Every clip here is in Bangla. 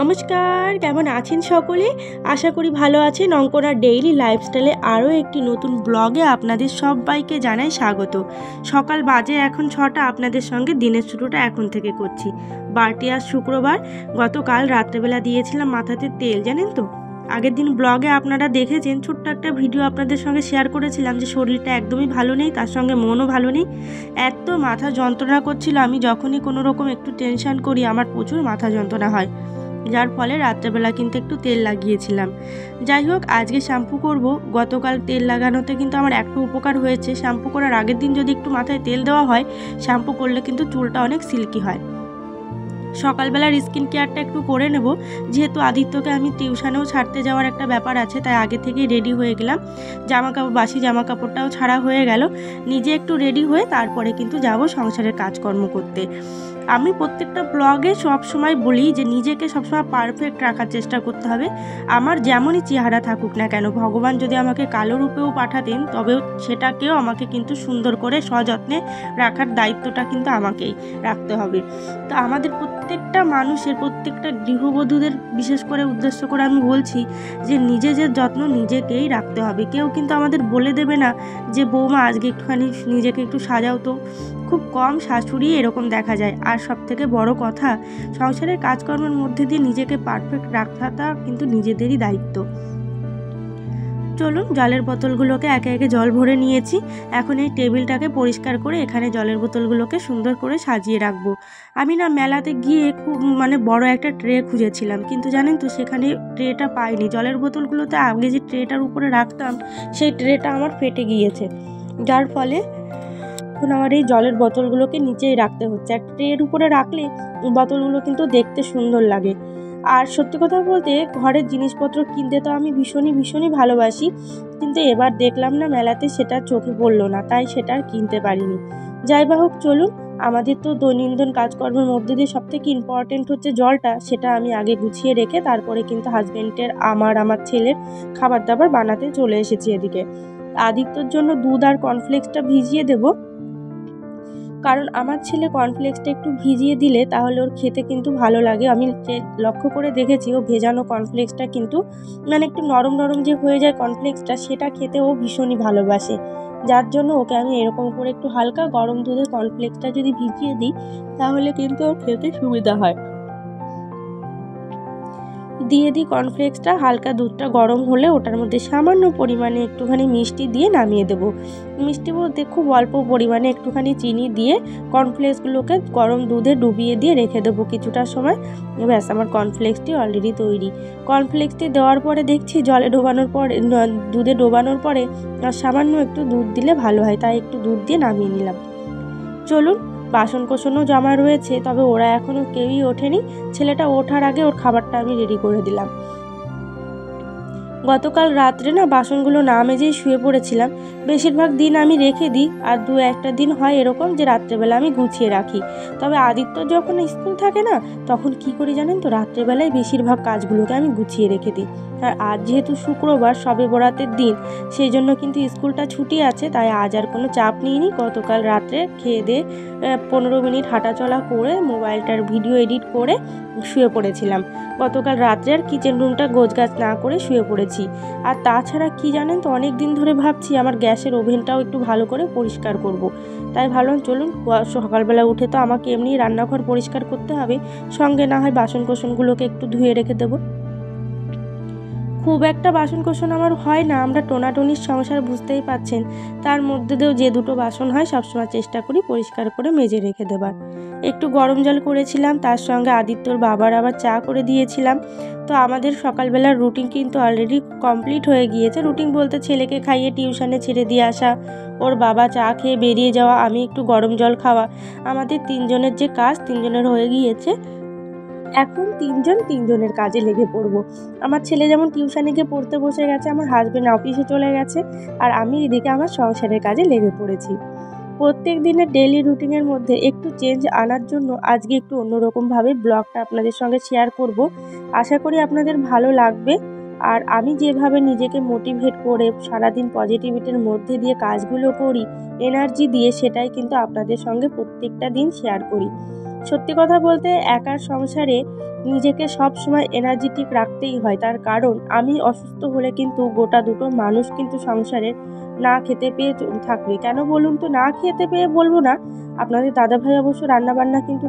নমস্কার, কেমন আছেন সকলে? আশা করি ভালো আছেন। অঙ্কনার ডেইলি লাইফস্টাইলে আরও একটি নতুন ব্লগে আপনাদের সবাইকে জানাই স্বাগত। সকাল বাজে এখন 6টা, আপনাদের সঙ্গে দিনের শুরুটা এখন থেকে করছি। বারটি আজ শুক্রবার। গতকাল রাত্রেবেলা দিয়েছিলাম মাথাতে তেল, জানেন তো। আগের দিন ব্লগে আপনারা দেখেছেন, ছোট্ট একটা ভিডিও আপনাদের সঙ্গে শেয়ার করেছিলাম যে শরীরটা একদমই ভালো নেই, তার সঙ্গে মনও ভালো নেই। এত মাথা যন্ত্রণা করছিল, আমি যখনই কোনো রকম একটু টেনশন করি আমার প্রচুর মাথা যন্ত্রণা হয়, যার ফলে রাত্রেবেলা কিন্তু একটু তেল লাগিয়েছিলাম। যাই হোক, আজকে শ্যাম্পু করব। গতকাল তেল লাগানোতে কিন্তু আমার একটু উপকার হয়েছে। শ্যাম্পু করার আগের দিন যদি একটু মাথায় তেল দেওয়া হয়, শ্যাম্পু করলে কিন্তু চুলটা অনেক সিল্কি হয়। সকালবেলার স্কিন কেয়ারটা একটু করে নেব, যেহেতু আদিত্যকে আমি টিউশনেও ছাড়তে যাওয়ার একটা ব্যাপার আছে, তাই আগে থেকেই রেডি হয়ে গেলাম। বাসি জামা কাপড়টাও ছাড়া হয়ে গেল। নিজে একটু রেডি হয়ে তারপরে কিন্তু যাব সংসারের কাজকর্ম করতে। আমি প্রত্যেকটা ব্লগে সবসময় বলি যে নিজেকে সবসময় পারফেক্ট রাখার চেষ্টা করতে হবে। আমার যেমনই চেহারা থাকুক না কেন, ভগবান যদি আমাকে কালো রূপেও পাঠাতেন, তবেও সেটাকেও আমাকে কিন্তু সুন্দর করে সযত্নে রাখার দায়িত্বটা কিন্তু আমাকেই রাখতে হবে। তো আমাদের প্রত্যেকটা মানুষের, প্রত্যেকটা গৃহবধূদের বিশেষ করে উদ্দেশ্য করে আমি বলছি যে নিজেদের যত্ন নিজেকেই রাখতে হবে। কেউ কিন্তু আমাদের বলে দেবে না যে বৌমা আজকে একটুখানি নিজেকে একটু সাজাও তো। খুব কম শাশুড়ি এরকম দেখা যায়। আর সবথেকে বড় কথা, সংসারের কাজকর্মের মধ্যে দিয়ে নিজেকে পারফেক্ট রাখাটা কিন্তু নিজেদেরই দায়িত্ব। চলুন, জলের বোতলগুলোকে একে একে জল ভরে নিয়েছি। এখন এই টেবিলটাকে পরিষ্কার করে এখানে জলের বোতলগুলোকে সুন্দর করে সাজিয়ে রাখবো। আমি না মেলাতে গিয়ে খুব বড় একটা ট্রে খুঁজেছিলাম, কিন্তু জানেন তো সেখানে ট্রেটা পাইনি। জলের বোতলগুলোতে আগে যে ট্রেটার উপরে রাখতাম, সেই ট্রেটা আমার ফেটে গিয়েছে, যার ফলে এখন আমার এই জলের বোতলগুলোকে নিচেই রাখতে হচ্ছে। আর ট্রের উপরে রাখলে বোতলগুলো কিন্তু দেখতে সুন্দর লাগে। আর সত্যি কথা বলতে, ঘরের জিনিসপত্র কিনতে তো আমি ভীষণই ভালোবাসি, কিন্তু এবার দেখলাম না মেলাতে সেটা চোখে পড়লো না, তাই সেটা আর কিনতে পারিনি। যাই বা হোক, চলুন, আমাদের তো দৈনন্দিন কাজকর্মের মধ্যে দিয়ে সবথেকে ইম্পর্টেন্ট হচ্ছে জলটা। সেটা আমি আগে গুছিয়ে রেখে তারপরে কিন্তু হাজব্যান্ডের, আমার ছেলের খাবার দাবার বানাতে চলে এসেছি এদিকে। আদিত্যর জন্য দুধ আর কর্নফ্লেক্সটা ভিজিয়ে দেবো, কারণ আমার ছেলে কর্নফ্লেক্সটা একটু ভিজিয়ে দিলে তাহলে ওর খেতে কিন্তু ভালো লাগে। আমি লক্ষ্য করে দেখেছি, ও ভেজানো কর্নফ্লেক্সটা কিন্তু একটু নরম নরম যে হয়ে যায় কর্নফ্লেক্সটা, সেটা খেতে ও ভীষণই ভালোবাসে। যার জন্য ওকে আমি এরকম করে একটু হালকা গরম দুধে কর্নফ্লেক্সটা যদি ভিজিয়ে দিই, তাহলে কিন্তু ওর খেতে সুবিধা হয়। দিয়ে দিই কর্নফ্লেক্সটা। হালকা দুধটা গরম হলে ওটার মধ্যে সামান্য পরিমাণে একটুখানি মিষ্টি দিয়ে নামিয়ে দেবো। মিষ্টি বলতে খুব অল্প পরিমাণে একটুখানি চিনি দিয়ে কর্নফ্লেক্সগুলোকে গরম দুধে ডুবিয়ে দিয়ে রেখে দেবো কিছুটা সময়। ব্যাস, আমার কর্নফ্লেক্সটি অলরেডি তৈরি। কর্নফ্লেক্সটি দেওয়ার পরে দেখছি জলে ডোবানোর পরে, দুধে ডোবানোর পরে সামান্য একটু দুধ দিলে ভালো হয়, তাই একটু দুধ দিয়ে নামিয়ে নিলাম। চলুন, বাসন কোসনও জমা রয়েছে, তবে ওরা এখনও কেউই ওঠেনি। ছেলেটা ওঠার আগে ওর খাবারটা আমি রেডি করে দিলাম। গতকাল রাত্রে না বাসনগুলো না মেজেই শুয়ে পড়েছিলাম। বেশিরভাগ দিন আমি রেখে দিই, আর দু একটা দিন হয় এরকম যে রাত্রেবেলা আমি গুছিয়ে রাখি। তবে আদিত্য যখন স্কুল থাকে না, তখন কি করি জানেন তো, রাত্রেবেলায় বেশিরভাগ কাজগুলোকে আমি গুছিয়ে রেখে দিই। আর আজ যেহেতু শুক্রবার, শবে বরাতের দিন, সেই জন্য কিন্তু স্কুলটা ছুটি আছে, তাই আজ আর কোনো চাপ নিইনি। গতকাল রাত্রে খেয়ে দিয়ে 15 মিনিট হাঁটাচলা করে মোবাইলটার ভিডিও এডিট করে শুয়ে পড়েছিলাম। গতকাল রাত্রে আর কিচেন রুমটা গোছগাছ না করে শুয়ে পড়েছি। আর তাছাড়া কি জানেন তো, অনেক দিন ধরে ভাবছি আমার গ্যাসের ওভেনটাও একটু ভালো করে পরিষ্কার করব। তাই ভাবলাম চলুন, সকালবেলা উঠে তো আমাকে এমনি রান্নাঘর পরিষ্কার করতে হবে, সঙ্গে না হয় বাসন কোসনগুলোকে একটু ধুয়ে রেখে দেবো। খুব একটা বাসন কোসন আমার হয় না, আমরা টোনাটনির সংসার, বুঝতেই পাচ্ছেন। তার মধ্যে দিয়েও যে দুটো বাসন হয় সবসময় চেষ্টা করি পরিষ্কার করে মেজে রেখে দেবার। একটু গরম জল করেছিলাম, তার সঙ্গে আদিত্যর বাবার আবার চা করে দিয়েছিলাম। তো আমাদের সকালবেলার রুটিন কিন্তু অলরেডি কমপ্লিট হয়ে গিয়েছে। রুটিন বলতে ছেলেকে খাইয়ে টিউশনে ছেড়ে দিয়ে আসা, ওর বাবা চা খেয়ে বেরিয়ে যাওয়া, আমি একটু গরম জল খাওয়া। আমাদের তিনজনের যে কাজ, তিনজনের হয়ে গিয়েছে। এখন তিনজনের কাজে লেগে পড়বো। আমার ছেলে যেমন টিউশনে গিয়ে পড়তে বসে গেছে, আমার হাজবেন্ড অফিসে চলে গেছে, আর আমি এদিকে আমার সংসারের কাজে লেগে পড়েছি। প্রত্যেক দিনের ডেইলি রুটিনের মধ্যে একটু চেঞ্জ আনার জন্য আজকে একটু অন্যরকমভাবে ব্লগটা আপনাদের সঙ্গে শেয়ার করব। আশা করি আপনাদের ভালো লাগবে। আর আমি যেভাবে নিজেকে মোটিভেট করে সারাদিন পজিটিভিটির মধ্যে দিয়ে কাজগুলো করি এনার্জি দিয়ে, সেটাই কিন্তু আপনাদের সঙ্গে প্রত্যেকটা দিন শেয়ার করি। সত্যি কথা বলতে একার সংসারে নিজেকে সব সময় এনার্জেটিক রাখতেই হয়, তার কারণ আমি অসুস্থ হলে কিন্তু গোটা দুটো মানুষ কিন্তু সংসারে না খেতে পেয়ে থাকবে। কেন বলুন তো? না খেতে পেয়ে বলবো না, আপনাদের দাদাভাই অবশ্য রান্নাবান্না কিন্তু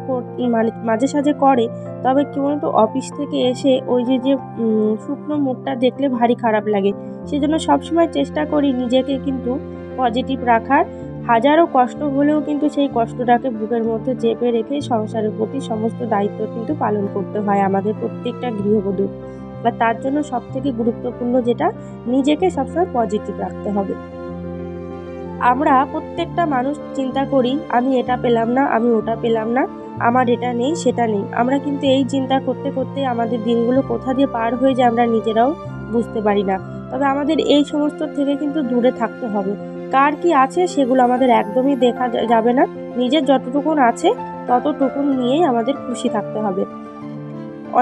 মাঝে সাঝে করে, তবে কি বলুন তো, অফিস থেকে এসে ওই যে শুকনো মুখটা দেখলে ভারী খারাপ লাগে। সেজন্য সবসময় চেষ্টা করি নিজেকে কিন্তু পজিটিভ রাখার। হাজারো কষ্ট হলেও কিন্তু সেই কষ্টটাকে বুকের মধ্যে চেপে রেখে সংসারের প্রতি সমস্ত দায়িত্ব কিন্তু পালন করতে হয় আমাদের প্রত্যেকটা গৃহবধূ। বা তার জন্য সবথেকে গুরুত্বপূর্ণ যেটা, নিজেকে সবসময় পজিটিভ রাখতে হবে। আমরা প্রত্যেকটা মানুষ চিন্তা করি আমি এটা পেলাম না, আমি ওটা পেলাম না, আমার এটা নেই সেটা নেই। আমরা কিন্তু এই চিন্তা করতে করতে আমাদের দিনগুলো কোথা দিয়ে পার হয়ে যায় আমরা নিজেরাও বুঝতে পারি না। তবে আমাদের এই সমস্ত থেকে কিন্তু দূরে থাকতে হবে। কার কি আছে সেগুলো আমাদের একদমই দেখা যাবে না। নিজের যতটুকুন আছে ততটুকুন নিয়েই আমাদের খুশি থাকতে হবে।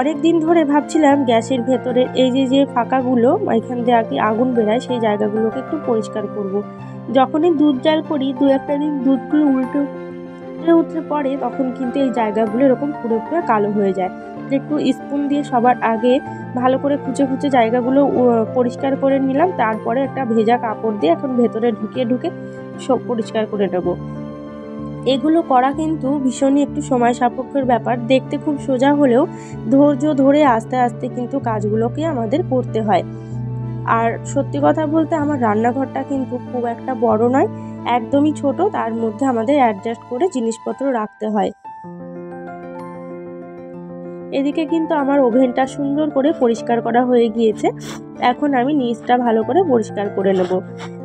অনেক দিন ধরে ভাবছিলাম গ্যাসের ভেতরে এই যে ফাঁকাগুলো, এখান দিয়ে আর কি আগুন বেরায়, সেই জায়গাগুলোকে একটু পরিষ্কার করব। যখনই দুধ জাল করি, দু একটা দিন দুধগুলো উঠে পড়ে, তখন কিন্তু এই জায়গাগুলো এরকম পুরো কালো হয়ে যায়। একটু স্পুন দিয়ে সবার আগে ভালো করে খুঁচে জায়গাগুলো পরিষ্কার করে নিলাম। তারপরে একটা ভেজা কাপড় দিয়ে এখন ভেতরে ঢুকে সব পরিষ্কার করে নেবো। এগুলো করা কিন্তু ভীষণই একটু সময় সাপেক্ষের ব্যাপার। দেখতে খুব সোজা হলেও ধৈর্য ধরে আস্তে আস্তে কিন্তু কাজগুলোকে আমাদের করতে হয়। আর সত্যি কথা বলতে আমার রান্নাঘরটা কিন্তু খুব একটা বড় নয়, একদমই ছোট। তার মধ্যে আমাদের অ্যাডজাস্ট করে জিনিসপত্র রাখতে হয়। এদিকে কিন্তু আমার ওভেনটা সুন্দর করে পরিষ্কার করা হয়ে গিয়েছে। এখন আমি নিচটা ভালো করে পরিষ্কার করে নেব।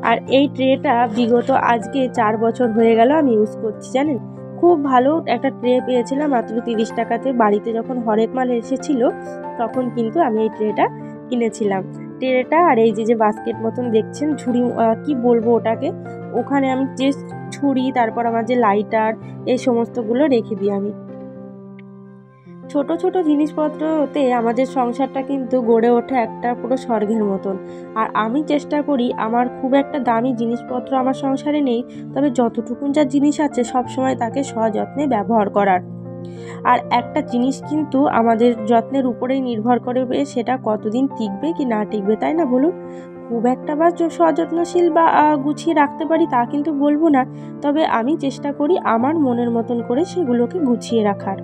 আর এই ট্রেটা বিগত আজকে 4 বছর হয়ে গেল আমি ইউজ করছি, জানেন। খুব ভালো একটা ট্রে পেয়েছিলাম মাত্র 30 টাকাতে। বাড়িতে যখন হরেক মাল এসেছিল তখন কিন্তু আমি এই ট্রেটা কিনেছিলাম। ট্রেটা আর এই যে বাস্কেট মতন দেখছেন, ঝুড়ি কি বলবো ওটাকে, ওখানে আমি যে ছুরি, তারপর আমার যে লাইটার, এই সমস্তগুলো রেখে দিই আমি। ছোট ছোট জিনিসপত্রতে আমাদের সংসারটা কিন্তু গড়ে ওঠে একটা পুরো স্বর্গের মতন। আর আমি চেষ্টা করি আমার খুব একটা দামি জিনিসপত্র আমার সংসারে নেই, তবে যতটুকুন যা জিনিস আছে সবসময় তাকে সযত্নে ব্যবহার করার। আর একটা জিনিস কিন্তু আমাদের যত্নের উপরেই নির্ভর করে সেটা কতদিন টিকবে কি না টিকবে, তাই না বলুন? খুব একটা বা সযত্নশীল বা গুছিয়ে রাখতে পারি তা কিন্তু বলবো না, তবে আমি চেষ্টা করি আমার মনের মতন করে সেগুলোকে গুছিয়ে রাখার।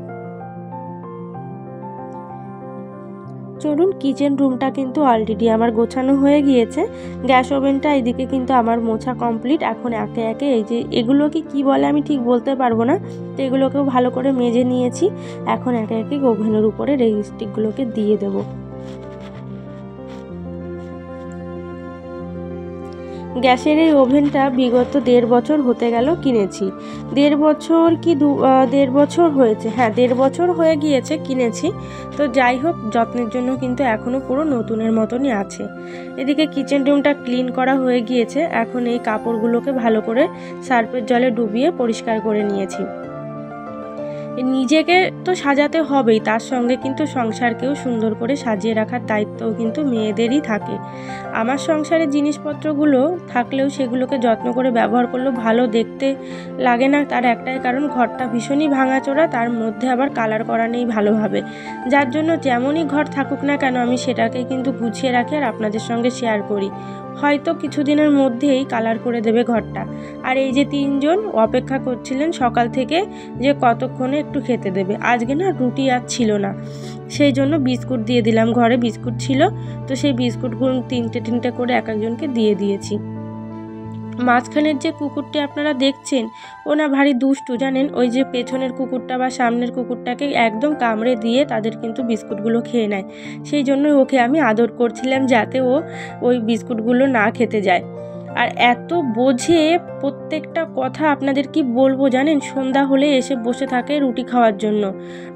চলুন, কিচেন রুমটা কিন্তু অলরেডি আমার গোছানো হয়ে গিয়েছে। গ্যাস ওভেনটা এদিকে কিন্তু আমার মোছা কমপ্লিট। এখন একে একে এই যে এগুলোকে কি বলে আমি ঠিক বলতে পারবো না, তো এগুলোকেও ভালো করে মেজে নিয়েছি। এখন একে একে ওভেনের উপরে এই স্টিকগুলোকে দিয়ে দেবো। গ্যাসের এই ওভেনটা বিগত 1.5 বছর হতে গেল কিনেছি। 1.5 বছর কি 1.5 বছর হয়েছে, হ্যাঁ 1.5 বছর হয়ে গিয়েছে কিনেছি। তো যাই হোক, যত্নের জন্য কিন্তু এখনও পুরো নতুনের মতনই আছে। এদিকে কিচেন রুমটা ক্লিন করা হয়ে গিয়েছে। এখন এই কাপড়গুলোকে ভালো করে সার্ফের জলে ডুবিয়ে পরিষ্কার করে নিয়েছি। নিজেকে তো সাজাতে হবেই, তার সঙ্গে কিন্তু সংসারকেও সুন্দর করে সাজিয়ে রাখার দায়িত্বও কিন্তু মেয়েদেরই থাকে। আমার সংসারের জিনিসপত্রগুলো থাকলেও সেগুলোকে যত্ন করে ব্যবহার করলেও ভালো দেখতে লাগে না, তার একটাই কারণ ঘরটা ভীষণই ভাঙাচোরা, তার মধ্যে আবার কালার করা নেই ভালোভাবে। যার জন্য যেমনই ঘর থাকুক না কেন আমি সেটাকে কিন্তু গুছিয়ে রাখি আর আপনাদের সঙ্গে শেয়ার করি। হয়তো কিছুদিনের মধ্যেই কালার করে দেবে ঘরটা। আর এই যে 3 জন অপেক্ষা করছিলেন সকাল থেকে যে কতক্ষণে একটু খেতে দেবে, আজকে না রুটি আর ছিল না, সেই জন্য বিস্কুট দিয়ে দিলাম। ঘরে বিস্কুট ছিল, তো সেই বিস্কুটগুলো 3টে করে এক একজনকে দিয়ে দিয়েছি। মাঝখানের যে কুকুরটি আপনারা দেখছেন ও না ভারী দুষ্টু, জানেন। ওই যে পেছনের কুকুরটা বা সামনের কুকুরটাকে একদম কামড়ে দিয়ে তাদের কিন্তু বিস্কুটগুলো খেয়ে নেয়। সেই জন্য ওকে আমি আদর করছিলাম যাতে ও ওই বিস্কুটগুলো না খেতে যায়। আর এত বোঝে প্রত্যেকটা কথা, আপনাদের কি বলবো জানেন, সন্ধ্যা হলে এসে বসে থাকে রুটি খাওয়ার জন্য।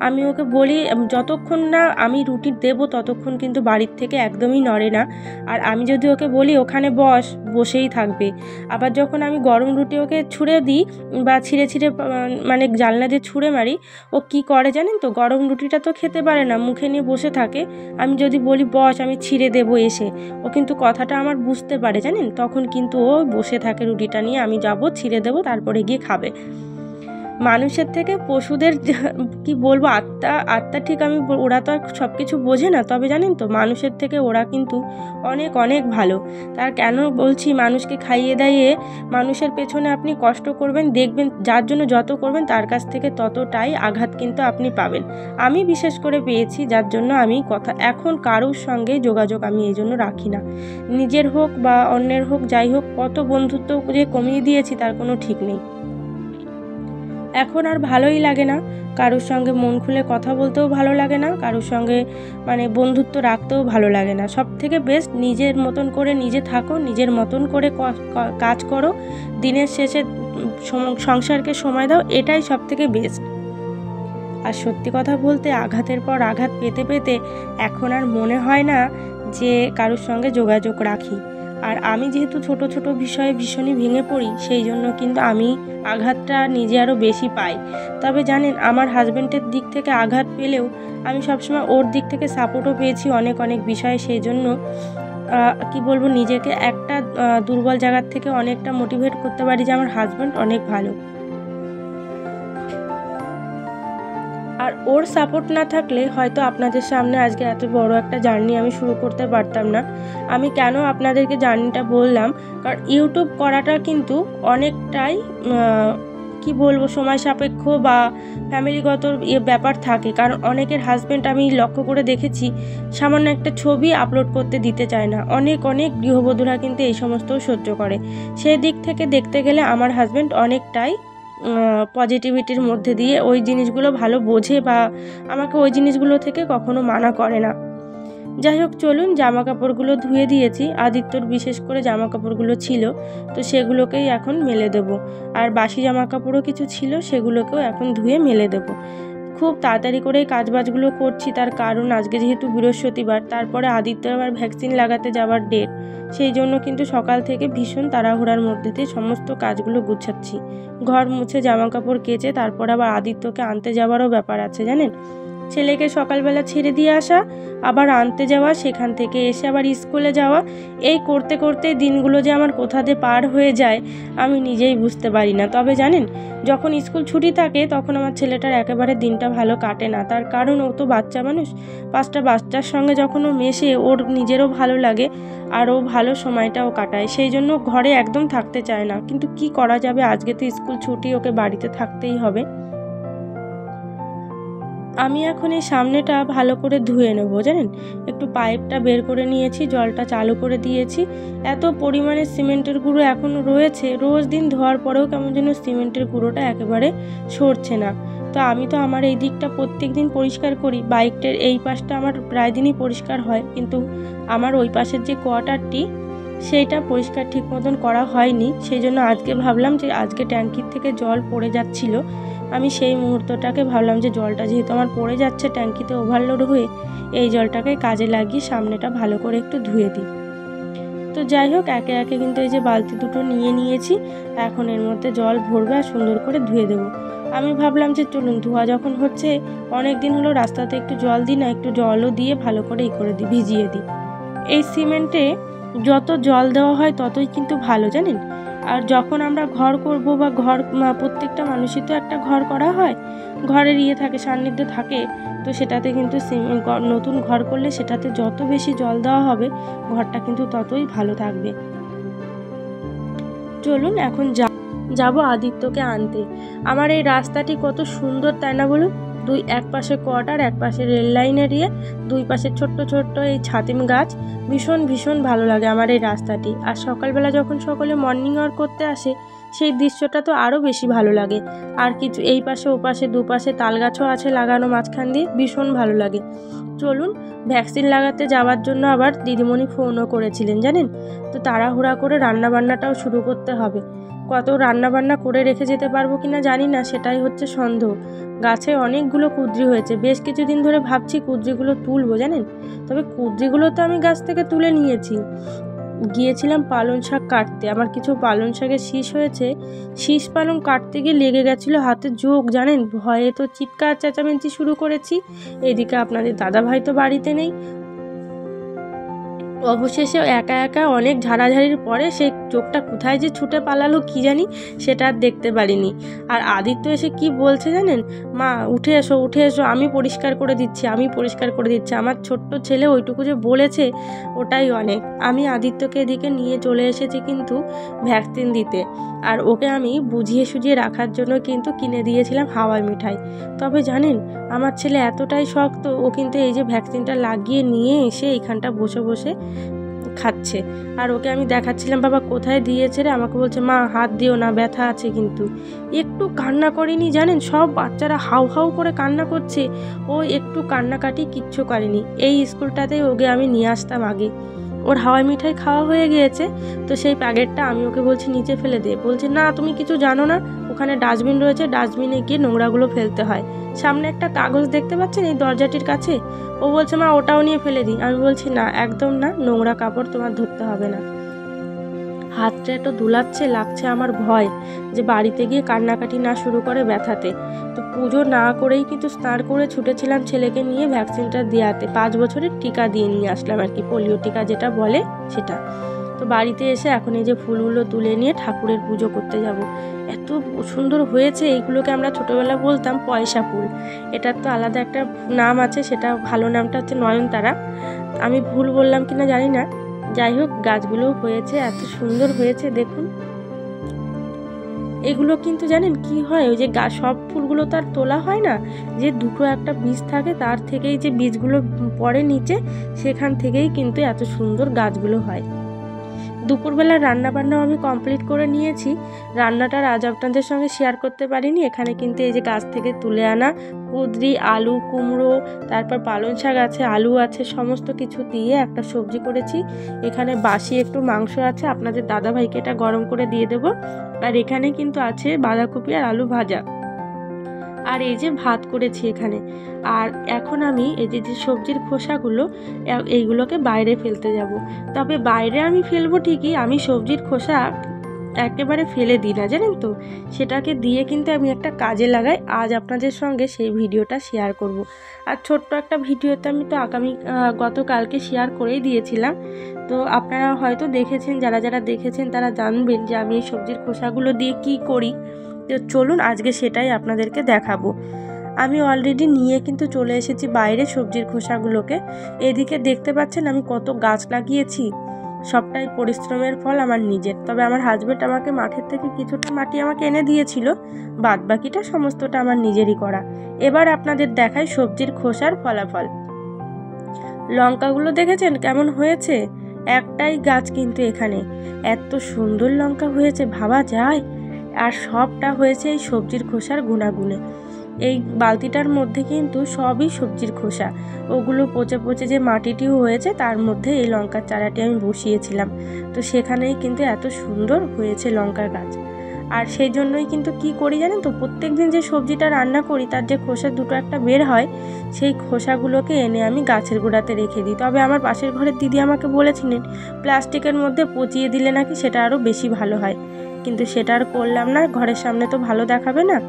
আমি ওকে বলি যতক্ষণ না আমি রুটি দেবো ততক্ষণ কিন্তু বাড়ির থেকে একদমই নড়ে না। আর আমি যদি ওকে বলি ওখানে বসেই থাকবে। আবার যখন আমি গরম রুটি ওকে ছুঁড়ে দিই বা ছিঁড়ে মানে জানলা দিয়ে ছুঁড়ে মারি, ও কি করে জানেন তো, গরম রুটিটা তো খেতে পারে না, মুখে নিয়ে বসে থাকে। আমি যদি বলি বস আমি ছিঁড়ে দেবো এসে, ও কিন্তু কথাটা আমার বুঝতে পারে জানেন, তখন কিন্তু ও বসে থাকে রুটিটা নিয়ে, আমি যাব ছিঁড়ে দেবো তারপরে গিয়ে খাবে। মানুষের থেকে পশুদের কি বলবো, আত্মা ঠিক আমি ওরা তো আর সব কিছু বোঝে না, তবে জানেন তো মানুষের থেকে ওরা কিন্তু অনেক অনেক ভালো। তার কেন বলছি, মানুষকে খাইয়ে দাইয়ে মানুষের পেছনে আপনি কষ্ট করবেন, দেখবেন যার জন্য যত করবেন তার কাছ থেকে ততটাই আঘাত কিন্তু আপনি পাবেন। আমি বিশেষ করে পেয়েছি, যার জন্য আমি এখন কারোর সঙ্গে যোগাযোগ আমি এই জন্য রাখি না। নিজের হোক বা অন্যের হোক, যাই হোক, কত বন্ধুত্ব যে কমিয়ে দিয়েছি তার কোনো ঠিক নেই। এখন আর ভালোই লাগে না, কারোর সঙ্গে মন খুলে কথা বলতেও ভালো লাগে না, কারোর সঙ্গে মানে বন্ধুত্ব রাখতেও ভালো লাগে না। সব থেকে বেস্ট নিজের মতন করে নিজে থাকো, নিজের মতন করে কাজ করো, দিনের শেষে সংসারকে সময় দাও, এটাই সব থেকে বেস্ট। আর সত্যি কথা বলতে আঘাতের পর আঘাত পেতে পেতে এখন আর মনে হয় না যে কারোর সঙ্গে যোগাযোগ রাখি। আর আমি যেহেতু ছোট ছোট বিষয়ে ভীষণই ভেঙে পড়ি, সেই জন্য কিন্তু আমি আঘাতটা নিজে আরও বেশি পাই। তবে জানেন, আমার হাজব্যান্ডের দিক থেকে আঘাত পেলেও আমি সবসময় ওর দিক থেকে সাপোর্টও পেয়েছি অনেক অনেক বিষয়ে। সেই জন্য কি বলবো, নিজেকে একটা দুর্বল জায়গার থেকে অনেকটা মোটিভেট করতে পারি যে আমার হাজব্যান্ড অনেক ভালো। আর ওর সাপোর্ট না থাকলে হয়তো আপনাদের সামনে আজকে এত বড় একটা জার্নি আমি শুরু করতে পারতাম না। আমি কেন আপনাদেরকে জার্নিটা বললাম, কারণ ইউটিউব করাটা কিন্তু অনেকটাই কি বলবো সময় সাপেক্ষ বা ফ্যামিলিগত ব্যাপার থাকে। কারণ অনেকের হাজব্যান্ড আমি লক্ষ্য করে দেখেছি সামান্য একটা ছবি আপলোড করতে দিতে চায় না। অনেক অনেক গৃহবধূরা কিন্তু এই সমস্তও সহ্য করে। সেই দিক থেকে দেখতে গেলে আমার হাজব্যান্ড অনেকটাই পজিটিভিটির মধ্যে দিয়ে ওই জিনিসগুলো ভালো বোঝে বা আমাকে ওই জিনিসগুলো থেকে কখনো মানা করে না। যাই হোক, চলুন, জামা কাপড়গুলো ধুয়ে দিয়েছি, আদিত্যর বিশেষ করে জামা কাপড়গুলো ছিল, তো সেগুলোকেই এখন মেলে দেবো। আর বাসি জামা কাপড়ও কিছু ছিল, সেগুলোকেও এখন ধুয়ে মেলে দেবো। খুব তাড়াতাড়ি করে কাজবাজগুলো করছি, তার কারণ আজকে যেহেতু বৃহস্পতিবার, তারপরে আদিত্যর আবার ভ্যাকসিন লাগাতে যাওয়ার ডেট, সেই জন্য কিন্তু সকাল থেকে ভীষণ তাড়াহুড়ার মধ্যে দিয়ে সমস্ত কাজগুলো গুছাচ্ছি। ঘর মুছে জামা কাপড় কেচে তারপর আবার আদিত্যকে আনতে যাওয়ারও ব্যাপার আছে জানেন। ছেলেকে সকালবেলা ছেড়ে দিয়ে আসা, আবার আনতে যাওয়া, সেখান থেকে এসে আবার স্কুলে যাওয়া, এই করতে করতে দিনগুলো যে আমার কোথা দিয়ে পার হয়ে যায় আমি নিজেই বুঝতে পারি না। তবে জানেন, যখন স্কুল ছুটি থাকে তখন আমার ছেলেটার একেবারে দিনটা ভালো কাটে না। তার কারণ ও তো বাচ্চা মানুষ, 5টা বাচ্চার সঙ্গে যখন ও মেশে ওর নিজেরও ভালো লাগে আর ও ভালো সময়টাও কাটায়, সেই জন্য ঘরে একদম থাকতে চায় না। কিন্তু কি করা যাবে, আজকে তো স্কুল ছুটি, ওকে বাড়িতে থাকতেই হবে। আমি এখন এই সামনেটা ভালো করে ধুয়ে নেব জানেন। একটু পাইপটা বের করে নিয়েছি, জলটা চালু করে দিয়েছি। এত পরিমাণে সিমেন্টের গুঁড়ো এখনও রয়েছে, রোজ দিন ধোয়ার পরেও কেমন যেন সিমেন্টের গুঁড়োটা একেবারে সরছে না। তো আমি তো আমার এই দিকটা প্রত্যেক দিন পরিষ্কার করি, বাইকটার এই পাশটা আমার প্রায় দিনই পরিষ্কার হয়, কিন্তু আমার ওই পাশের যে কোয়ার্টারটি সেইটা পরিষ্কার ঠিক মতন করা হয়নি। সেই জন্য আজকে ভাবলাম যে আজকে ট্যাঙ্কির থেকে জল পড়ে যাচ্ছিল, আমি সেই মুহূর্তটাকে ভাবলাম যে জলটা যেহেতু আমার পড়ে যাচ্ছে ট্যাঙ্কিতে ওভারলোড হয়ে, এই জলটাকে কাজে লাগিয়ে সামনেটা ভালো করে একটু ধুয়ে দিই। তো যাই হোক, একে একে কিন্তু এই যে বালতি দুটো নিয়ে নিয়েছি, এখন এর মধ্যে জল ভরবে আর সুন্দর করে ধুয়ে দেবো। আমি ভাবলাম যে চলুন, ধোয়া যখন হচ্ছে, অনেক দিন হলো রাস্তাতে একটু জল দিই না, একটু জলও দিয়ে ভালো করে করে দিই, ভিজিয়ে দিই। এই সিমেন্টে যত জল দেওয়া হয় ততই কিন্তু ভালো জানেন। আর যখন আমরা ঘর করব বা প্রত্যেকটা মানুষই তো একটা ঘর করা হয়, ঘরের থাকে, সান্নিধ্য থাকে, তো সেটাতে কিন্তু নতুন ঘর করলে সেটাতে যত বেশি জল দেওয়া হবে ঘরটা কিন্তু ততই ভালো থাকবে। চলুন এখন যাবো আদিত্যকে আনতে। আমার এই রাস্তাটি কত সুন্দর তাই না বলুন, এক পাশে কোয়ার্টার, এক পাশে রেল লাইন এরিয়া, দুই পাশে ছোট্ট ছোট্ট এই ছাতিম গাছ, ভীষণ ভীষণ ভালো লাগে আমার এই রাস্তাটি। আর সকালবেলা যখন সকলে মর্নিং ওয়াক করতে আসে সেই দৃশ্যটা তো আরও বেশি ভালো লাগে। আর কিছু এই পাশে ও পাশে দুপাশে তাল গাছও আছে লাগানো মাঝখান দিয়ে, ভীষণ ভালো লাগে। চলুন, ভ্যাকসিন লাগাতে যাওয়ার জন্য আবার দিদিমণি ফোনও করেছিলেন জানেন। তো তাড়াহুড়া করে রান্নাবান্নাটাও শুরু করতে হবে। কত রান্নাবান্না করে রেখে যেতে পারবো কিনা জানি না, সেটাই হচ্ছে সন্দেহ। গাছে অনেকগুলো কুঁদরি হয়েছে, বেশ কিছুদিন ধরে ভাবছি কুঁদরিগুলো তুলবো জানেন। তবে কুঁদরিগুলো তো আমি গাছ থেকে তুলে নিয়েছি। গিয়েছিলাম পালং শাক কাটতে, আমার কিছু পালং শাকের শীষ হয়েছে, শীষ পালং কাটতে গিয়ে লেগে গেছিলো হাতে যোগ জানেন। ভয়ে তো চিৎকার চেঁচামেচি শুরু করেছি। এদিকে আপনাদের দাদাভাই তো বাড়িতে নেই। অবশেষে একা একা অনেক ঝাড়াঝাড়ির পরে সেই চোখটা কোথায় যে ছুটে পালালো কি জানি, সেটা আর দেখতে পারিনি। আর আদিত্য এসে কি বলছে জানেন, মা উঠে এসো উঠে এসো, আমি পরিষ্কার করে দিচ্ছি আমি পরিষ্কার করে দিচ্ছি। আমার ছোট্ট ছেলে ওইটুকু যে বলেছে ওটাই অনেক। আমি আদিত্যকে এদিকে নিয়ে চলে এসেছি কিন্তু ভ্যাকসিন দিতে। আর ওকে আমি বুঝিয়ে সুঝিয়ে রাখার জন্য কিন্তু কিনে দিয়েছিলাম হাওয়াই মিঠাই। তবে জানেন আমার ছেলে এতটাই শক্ত, ও কিন্তু এই যে ভ্যাকসিনটা লাগিয়ে নিয়ে এসে এইখানটা বসে বসে খাচ্ছে। আর ওকে আমি দেখাচ্ছিলাম বাবা কোথায় দিয়েছে রে, আমাকে বলছে মা হাত দিও না ব্যথা আছে কিন্তু। একটু কান্না করেনি জানেন, সব বাচ্চারা হাউ হাউ করে কান্না করছে, ও একটু কান্নাকাটি কিচ্ছু করেনি। এই স্কুলটাতেই ওকে আমি নিয়ে আসতাম আগে। ওর হাওয়াই মিঠাই খাওয়া হয়ে গিয়েছে, তো সেই প্যাকেটটা আমি ওকে বলছি নিচে ফেলে দে, বলছে না তুমি কিছু জানো না, ওখানে ডাস্টবিন রয়েছে, ডাস্টবিনে গিয়ে নোংরাগুলো ফেলতে হয়। সামনে একটা কাগজ দেখতে পাচ্ছেন এই দরজাটির কাছে, ও বলছে মা ওটাও নিয়ে ফেলে দিই। আমি বলছি না একদম না, নোংরা কাপড় তোমার ধরতে হবে না। হাতটা একটু দুলাচ্ছে, লাগছে আমার ভয় যে বাড়িতে গিয়ে কান্নাকাটি না শুরু করে ব্যথাতে। তো পুজো না করেই কিন্তু স্নান করে ছুটেছিলাম ছেলেকে নিয়ে ভ্যাকসিনটা দেওয়াতে। 5 বছরের টিকা দিয়ে নিয়ে আসলাম আর কি, পোলিও টিকা যেটা বলে সেটা। তো বাড়িতে এসে এখন এই যে ফুলগুলো তুলে নিয়ে ঠাকুরের পুজো করতে যাব। এত সুন্দর হয়েছে, এইগুলোকে আমরা ছোটোবেলায় বলতাম পয়সা ফুল। এটার তো আলাদা একটা নাম আছে, সেটা ভালো নামটা হচ্ছে নয়নতারা। আমি ভুল বললাম কিনা জানি না, যাই হোক গাছগুলো হয়েছে, এত সুন্দর হয়েছে দেখুন। এগুলো কিন্তু জানেন কি হয়, ওই যে সব ফুলগুলো তো আর তোলা হয় না, যে দুটো একটা বীজ থাকে তার থেকেই যে বীজগুলো পড়ে নিচে, সেখান থেকেই কিন্তু এত সুন্দর গাছগুলো হয়। দুপুরবেলা রান্নাবান্নাও আমি কমপ্লিট করে নিয়েছি। রান্নাটা আজ আপনাদের সঙ্গে শেয়ার করতে পারিনি। এখানে কিন্তু এই যে গাছ থেকে তুলে আনা কুঁদরি, আলু, কুমড়ো, তারপর পালং শাক আছে, আলু আছে, সমস্ত কিছু দিয়ে একটা সবজি করেছি। এখানে বাসি একটু মাংস আছে, আপনাদের দাদাভাইকে এটা গরম করে দিয়ে দেবো। আর এখানে কিন্তু আছে বাঁধাকপি আর আলু ভাজা। আর এই যে ভাত করেছি এখানে। আর এখন আমি এই যে সবজির খোসাগুলো এইগুলোকে বাইরে ফেলতে যাব। তবে বাইরে আমি ফেলবো ঠিকই, আমি সবজির খোসা একেবারে ফেলে দিই না জানেন তো, সেটাকে দিয়ে কিন্তু আমি একটা কাজে লাগাই। আজ আপনাদের সঙ্গে সেই ভিডিওটা শেয়ার করব। আর ছোট্ট একটা ভিডিওতে আমি তো গতকালকে শেয়ার করেই দিয়েছিলাম। তো আপনারা হয়তো দেখেছেন, যারা যারা দেখেছেন তারা জানবেন যে আমি এই সবজির খোসাগুলো দিয়ে কি করি। তো চলুন আজকে সেটাই আপনাদেরকে দেখাবো। আমি অলরেডি নিয়ে কিন্তু চলে এসেছি বাইরে সবজির খোসাগুলোকে। এদিকে দেখতে পাচ্ছেন আমি কত গাছ লাগিয়েছি, সবটাই পরিশ্রমের ফল আমার নিজের। তবে আমার হাজবেন্ড আমাকে মাঠের থেকে কিছুটা মাটি আমাকে এনে দিয়েছিল, বাদ বাকিটা সমস্তটা আমার নিজেরই করা। এবার আপনাদের দেখাই সবজির খোসার ফলাফল। লঙ্কাগুলো দেখেছেন কেমন হয়েছে, একটাই গাছ কিন্তু এখানে এত সুন্দর লঙ্কা হয়েছে ভাবা যায়। আর সবটা হয়েছে এই সবজির খোসার গুণাগুণে। এই বালতিটার মধ্যে কিন্তু সবই সবজির খোসা, ওগুলো পচে পচে যে মাটিটিও হয়েছে তার মধ্যে এই লঙ্কার চারাটি আমি বসিয়েছিলাম। তো সেখানেই কিন্তু এত সুন্দর হয়েছে লঙ্কার গাছ। আর সেই জন্যই কিন্তু কি করি জানেন তো, প্রত্যেক দিন যে সবজিটা রান্না করি তার যে খোসা দুটো একটা বের হয়, সেই খোসাগুলোকে এনে আমি গাছের গোড়াতে রেখে দিই। তবে আমার পাশের ঘরের দিদি আমাকে বলেছিলেন প্লাস্টিকের মধ্যে পচিয়ে দিলে নাকি সেটা আরও বেশি ভালো হয়, কিন্তু সেটা আর করলাম না, ঘরের সামনে তো ভালো দেখাবে না।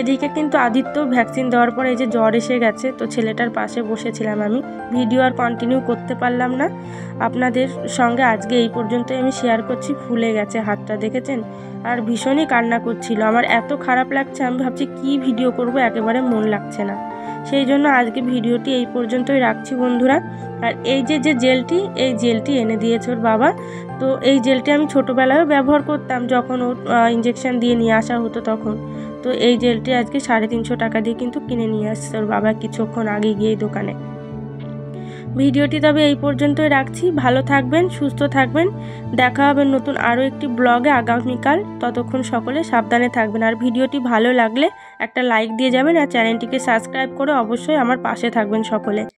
এদিকে কিন্তু আদিত্য ভ্যাকসিন দেওয়ার পর এই যে জ্বর এসে গেছে, তো ছেলেটার পাশে বসেছিলাম আমি, ভিডিও আর কন্টিনিউ করতে পারলাম না আপনাদের সঙ্গে। আজকে এই পর্যন্তই আমি শেয়ার করছি। ফুলে গেছে হাতটা দেখেছেন, আর ভীষণই কান্না করছিল। আমার এত খারাপ লাগছে, আমি ভাবছি কি ভিডিও করব, একেবারে মন লাগছে না। সেই জন্য আজকে ভিডিওটি এই পর্যন্তই রাখছি বন্ধুরা। আর এই যে জেলটি, এই জেলটি এনে দিয়েছে ওর বাবা। তো এই জেলটি আমি ছোটোবেলায়ও ব্যবহার করতাম, যখন ও ইঞ্জেকশন দিয়ে নিয়ে আসা হতো তখন। তো এই জেলটি আজকে 350 টাকা দিয়ে কিন্তু কিনে নিয়ে আসছে ওর বাবা কিছুক্ষণ আগে গিয়ে দোকানে। ভিডিওটি তবে এই পর্যন্তই রাখছি। ভালো থাকবেন, সুস্থ থাকবেন। দেখা হবে নতুন আরও একটি ব্লগে আগামীকাল। ততক্ষণ সকলে সাবধানে থাকবেন। আর ভিডিওটি ভালো লাগলে একটা লাইক দিয়ে যাবেন আর চ্যানেলটিকে সাবস্ক্রাইব করে অবশ্যই আমার পাশে থাকবেন সকলে।